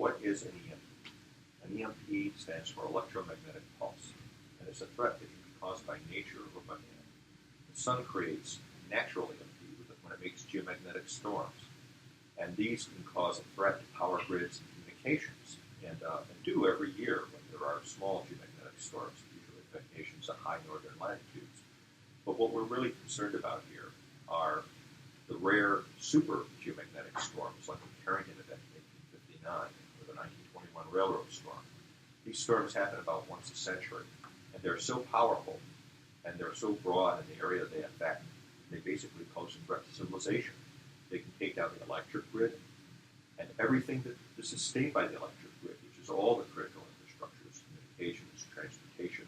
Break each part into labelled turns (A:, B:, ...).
A: What is an EMP? An EMP stands for electromagnetic pulse, and is a threat that can be caused by nature or by man. The sun creates natural EMP when it makes geomagnetic storms, and these can cause a threat to power grids and communications, and do every year when there are small geomagnetic storms that usually affect nations at high northern latitudes. But what we're really concerned about here are the rare super geomagnetic storms like the Carrington event in 1859 or the 1921 railroad storm. These storms happen about once a century, and they're so powerful and they're so broad in the area they affect, they basically pose a threat to civilization. They can take down the electric grid and everything that is sustained by the electric grid, which is all the critical infrastructures, communications, transportation,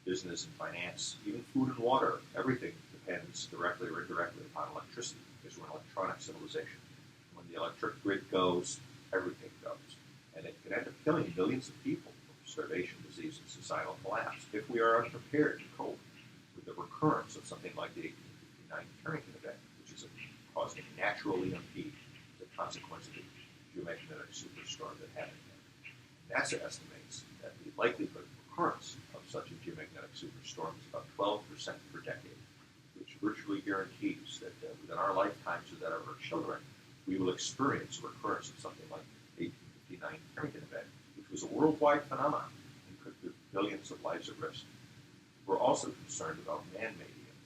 A: business and finance, even food and water. Everything depends directly or indirectly upon electricity because we're an electronic civilization. When the electric grid goes, everything goes. And it can end up killing millions of people from starvation, disease, and societal collapse if we are unprepared to cope with the recurrence of something like the 1859 Carrington event, which is caused a natural EMP as a consequence of the geomagnetic superstorm that happened there. NASA estimates that the likelihood of recurrence of such a geomagnetic superstorm is about 12% per decade, which virtually guarantees that within our lifetimes or that of our children, we will experience a recurrence of something like the 1859 Carrington event, which was a worldwide phenomenon and could put billions of lives at risk. We're also concerned about man-made EMP,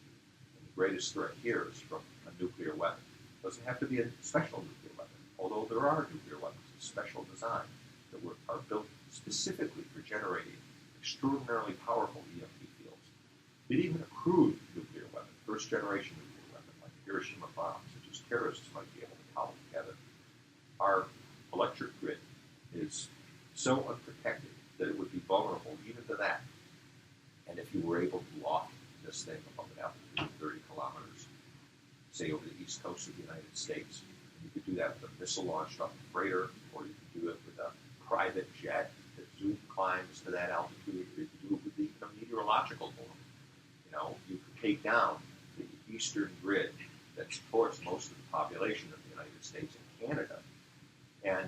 A: and the greatest threat here is from a nuclear weapon. It doesn't have to be a special nuclear weapon, although there are nuclear weapons of special design that are built specifically for generating extraordinarily powerful EMP fields. But even a crude nuclear weapon, first-generation nuclear weapon, like a Hiroshima bomb, such as terrorists might be able to cobble together, our electric grid is so unprotected that it would be vulnerable even to that. And if you were able to loft this thing above an altitude of 30 kilometers, say over the east coast of the United States, you could do that with a missile launched off a freighter, or you could do it with a private jet that zoom climbs to that altitude, or you could do it with even a meteorological balloon. You know, you could take down the eastern grid that supports most of the population of the United States and Canada, and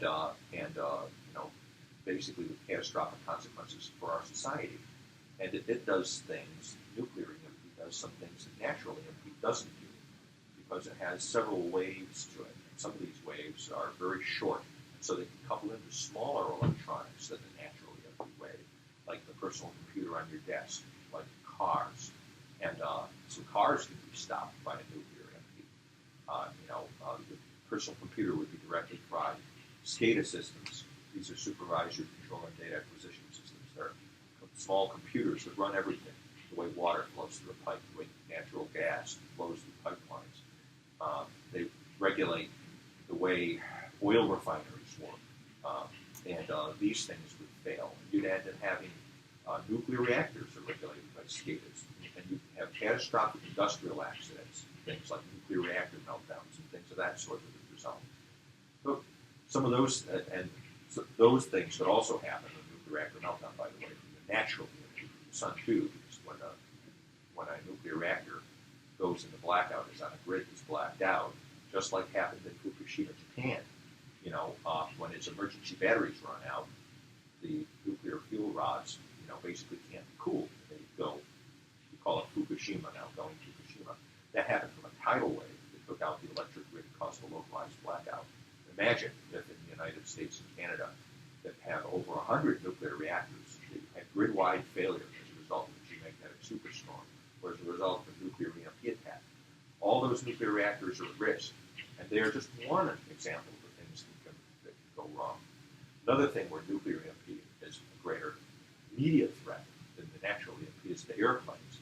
A: basically with catastrophic consequences for our society. And it does things, nuclear EMP does some things that natural EMP doesn't do, because it has several waves to it. And some of these waves are very short, so they can couple into smaller electronics than the natural EMP wave, like the personal computer on your desk, like cars. And so cars can be stopped by a nuclear EMP. The personal computer would be directly fried. SCADA systems, these are supervisory control and data acquisition systems. They're small computers that run everything, the way water flows through a pipe, the way natural gas flows through pipelines. They regulate the way oil refineries work, and these things would fail. You'd end up having nuclear reactors are regulated by SCADAs, and you have catastrophic industrial accidents, things like nuclear reactor meltdowns and things of that sort that would result. So some of those, those things could also happen in a nuclear reactor meltdown, by the way, from the natural EMP from the sun too, because when a nuclear reactor goes into blackout, is on a grid that's blacked out, just like happened in Fukushima, Japan. When its emergency batteries run out, the nuclear fuel rods, basically can't be cooled. They go, we call it Fukushima now, going Fukushima. That happened from a tidal wave that took out the electric grid and caused a localized blackout. Imagine if in the United States and Canada that have over 100 nuclear reactors, they had grid-wide failure as a result of a geomagnetic superstorm, or as a result of a nuclear EMP attack. All those nuclear reactors are at risk, and they are just one example of the things that can go wrong. Another thing where nuclear EMP is a greater immediate threat than the natural EMP is the airplanes.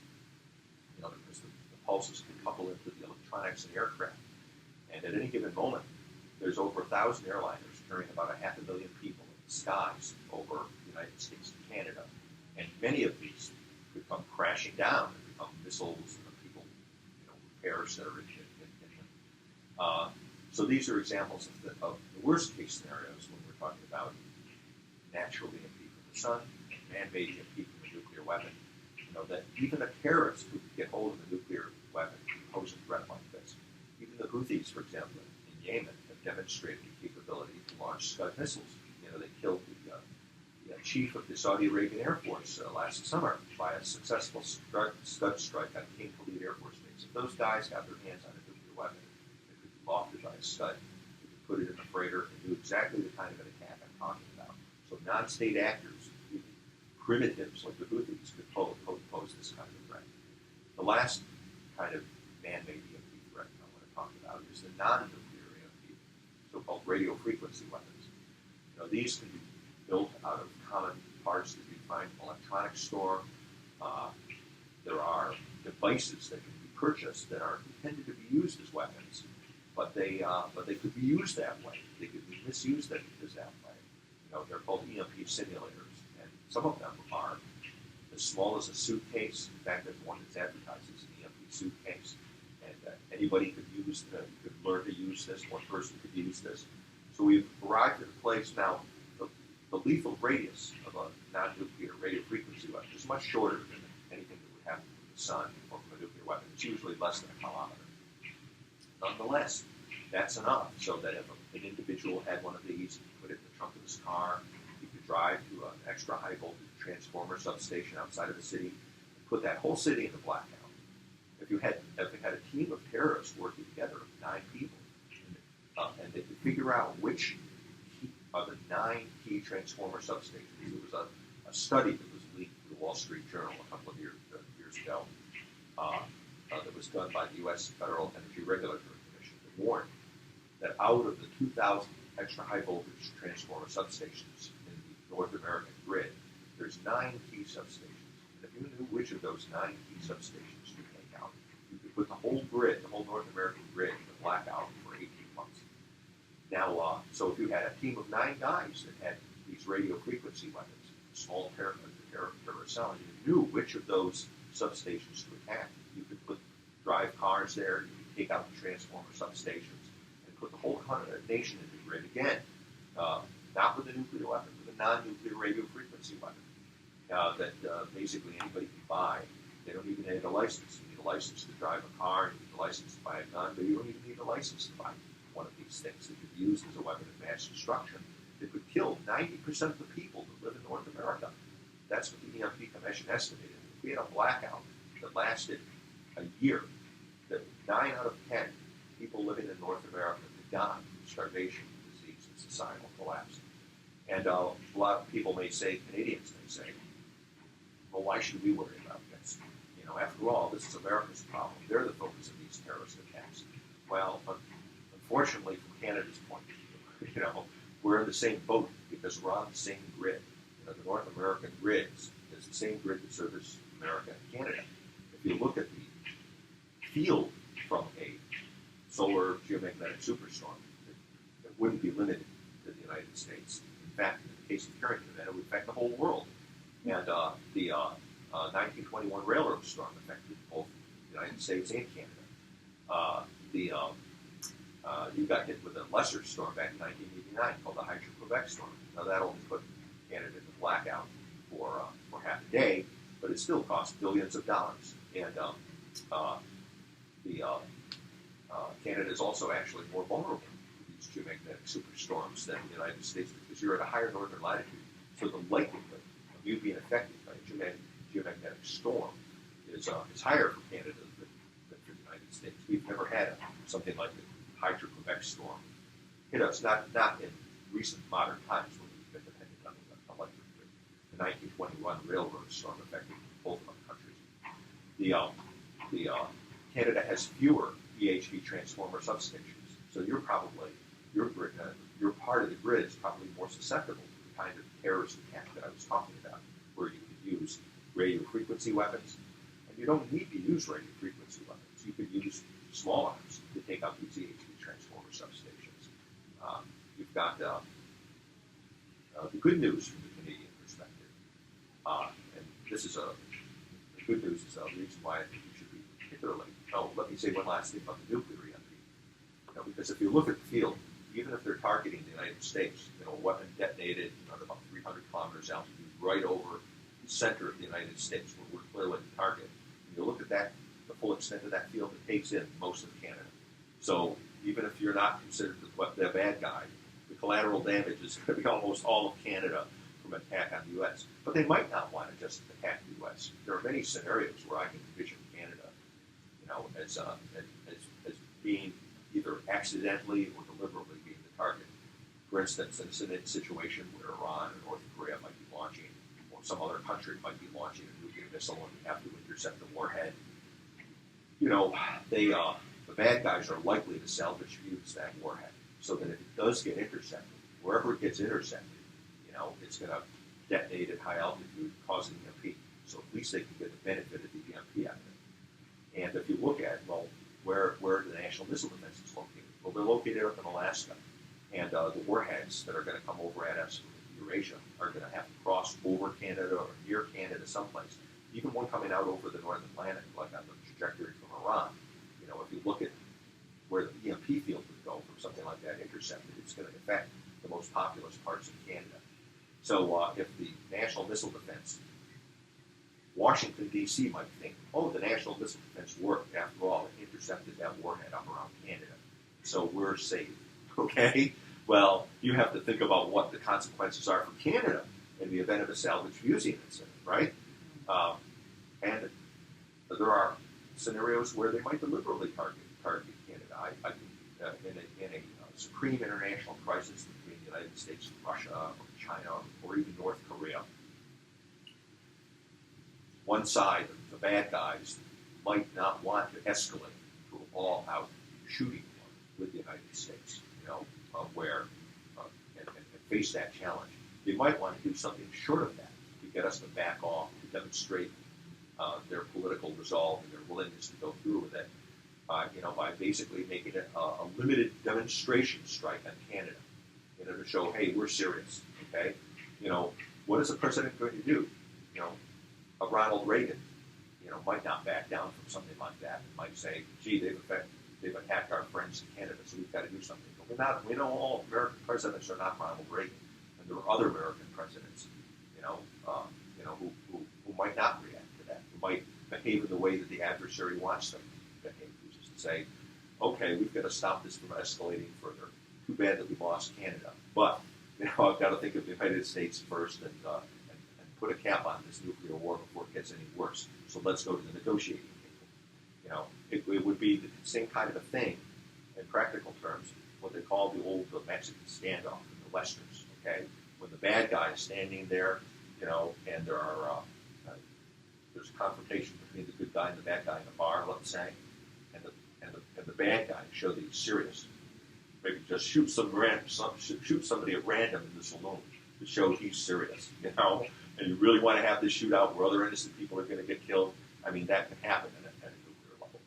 A: Because the pulses can couple into the electronics in aircraft. And at any given moment, there's over 1,000 airliners carrying about 500,000 people in the skies over the United States and Canada. And many of these could come crashing down and become missiles and people, repairs that are in them. So these are examples of the worst case scenarios when we're talking about natural EMP from the sun, man-made EMP from a nuclear weapon. That even a terrorist who could get hold of a nuclear weapon can pose a threat like this. Even the Houthis, for example, in Yemen, have demonstrated the capability to launch Scud missiles they killed the chief of the Saudi Arabian Air Force last summer by a successful Scud strike on King Khalid Air Force Base. If those guys got their hands on a nuclear weapon, it could be lofted by a Scud. You could put it in a freighter and do exactly the kind of an attack I'm talking about. So non-state actors, even primitives like the Houthis, could pose this kind of threat. The last kind of man-made EMP threat I want to talk about is the non-nuclear EMP, so-called radio frequency weapons. These can be built out of common parts that you find in an electronics store. There are devices that can be purchased that are intended to be used as weapons, but they could be used that way. They could be misused that way. They're called EMP simulators, and some of them are as small as a suitcase. In fact, there's one that's advertised as an EMP suitcase, and anybody could use. You could learn to use this. One person could use this. So we've arrived at a place now. The lethal radius of a non-nuclear radio frequency weapon is much shorter than anything that would happen from the sun or from a nuclear weapon. It's usually less than a kilometer. Nonetheless, that's enough so that if an individual had one of these, he could put it in the trunk of his car, he could drive to an extra high voltage transformer substation outside of the city, and put that whole city in the blackout. If you had a team of terrorists working together, 9 people, and they could figure out which of the 9 key transformer substations. There was a study that was leaked to the Wall Street Journal a couple of years ago that was done by the U.S. Federal Energy Regulatory Commission that warned that out of the 2,000 extra high voltage transformer substations in the North American grid, there's 9 key substations. And if you knew which of those 9 key substations you take out, you could put the whole grid, the whole North American grid, in a blackout for 18 months. Now, so if you had a team of 9 guys that had these radio frequency weapons, small terrorist cell, and you knew which of those substations to attack, you could drive cars there, you could take out the transformer substations, and put the whole nation in the grid again, not with a nuclear weapon, with a non-nuclear radio frequency weapon that basically anybody can buy. They don't even need a license. You need a license to drive a car, you need a license to buy a gun, but you don't even need a license to buy one of these things that could be used as a weapon of mass destruction. It could kill 90% of the people that live in North America. That's what the EMP Commission estimated. If we had a blackout that lasted a year, that 9 out of 10 people living in North America could die from starvation, disease, and societal collapse. And a lot of people may say, Canadians may say, well, why should we worry about this? After all, this is America's problem. They're the focus of these terrorist attacks. Well, unfortunately, from Canada's point of view, we're in the same boat because we're on the same grid. The North American grid is the same grid that serves America and Canada. If you look at the field from a solar geomagnetic superstorm, it wouldn't be limited to the United States. In fact, in the case of Carrington, that would affect the whole world. And the 1921 railroad storm affected both the United States and Canada. You got hit with a lesser storm back in 1989 called the Hydro-Quebec storm. Now that only put Canada in the blackout for half a day, but it still cost billions of dollars. And Canada is also actually more vulnerable to these geomagnetic superstorms than the United States because you're at a higher northern latitude. So the likelihood of you being affected by a geomagnetic storm is higher for Canada than for the United States. We've never had something like the Hydro-Quebec storm hit us, not in recent modern times when we've been dependent on the electric grid. The 1921 railroad storm affected both of our countries. Canada has fewer EHV transformer substations, so your part of the grid is probably more susceptible to the kind of terrorist attack that I was talking about, where you could use radio frequency weapons, and you don't need to use radio frequency weapons. You could use small arms to take out these EHV transformer substations. You've got the good news from the Canadian perspective, and this is the good news is the reason why I think you should be particularly. Oh, let me say one last thing about the nuclear EMP. Because if you look at the field, even if they're targeting the United States, a weapon detonated at about 300 kilometers altitude, right over the center of the United States, where we're clearly the target. When you look at that, the full extent of that field, it takes in most of Canada. So even if you're not considered the bad guy, the collateral damage is going to be almost all of Canada from an attack on the U.S. But they might not want to just attack the U.S. There are many scenarios where I can envision Canada, as being either accidentally or deliberately being the target. For instance, in a situation where Iran or North Korea might be launching, or some other country might be launching a nuclear missile and we have to intercept the warhead, the bad guys are likely to salvage fuse that warhead so that if it does get intercepted, wherever it gets intercepted, it's going to detonate at high altitude, causing EMP. So at least they can get the benefit of the EMP out of it. And if you look at, where the National Missile Defense is located, well, they're located up in Alaska. And the warheads that are going to come over at us from Eurasia are going to have to cross over Canada or near Canada someplace. Even one coming out over the North Atlantic, like on the trajectory from Iran. If you look at where the EMP field would go from something like that intercepted, it's going to affect the most populous parts of Canada. So if the National Missile Defense, Washington, D.C. might think, the National Missile Defense worked. After all, it intercepted that warhead up around Canada. So we're safe. Okay? Well, you have to think about what the consequences are for Canada in the event of a salvage fusing incident, right? And there are scenarios where they might deliberately target Canada. In a supreme international crisis between the United States and Russia, or China, or even North Korea, one side, the bad guys, might not want to escalate to an all-out shooting war with the United States, and face that challenge. They might want to do something short of that to get us to back off, to demonstrate their political resolve and their willingness to go through with it, by basically making it a limited demonstration strike on Canada, to show, hey, we're serious, okay? What is the president going to do? A Ronald Reagan, might not back down from something like that. It might say, gee, they've attacked our friends in Canada, so we've got to do something. But we know all American presidents are not Ronald Reagan, and there are other American presidents, who might not react to that, who might behave in the way that the adversary wants them to behave, which is to say, okay, we've got to stop this from escalating further. Too bad that we lost Canada, but I've got to think of the United States first and put a cap on this nuclear war before it gets any worse. So let's go to the negotiating table. It would be the same kind of a thing in practical terms, what they call the old Mexican standoff in the westerns. Okay, when the bad guy is standing there, and there's a confrontation between the good guy and the bad guy in a bar, let's say, and the bad guy show that he's serious. Maybe just shoot somebody at random in the saloon to show he's serious, and you really want to have this shootout where other innocent people are going to get killed. I mean, that can happen at a nuclear level.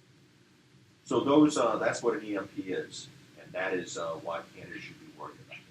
A: So that's what an EMP is, and that is why Canada should be worried about it.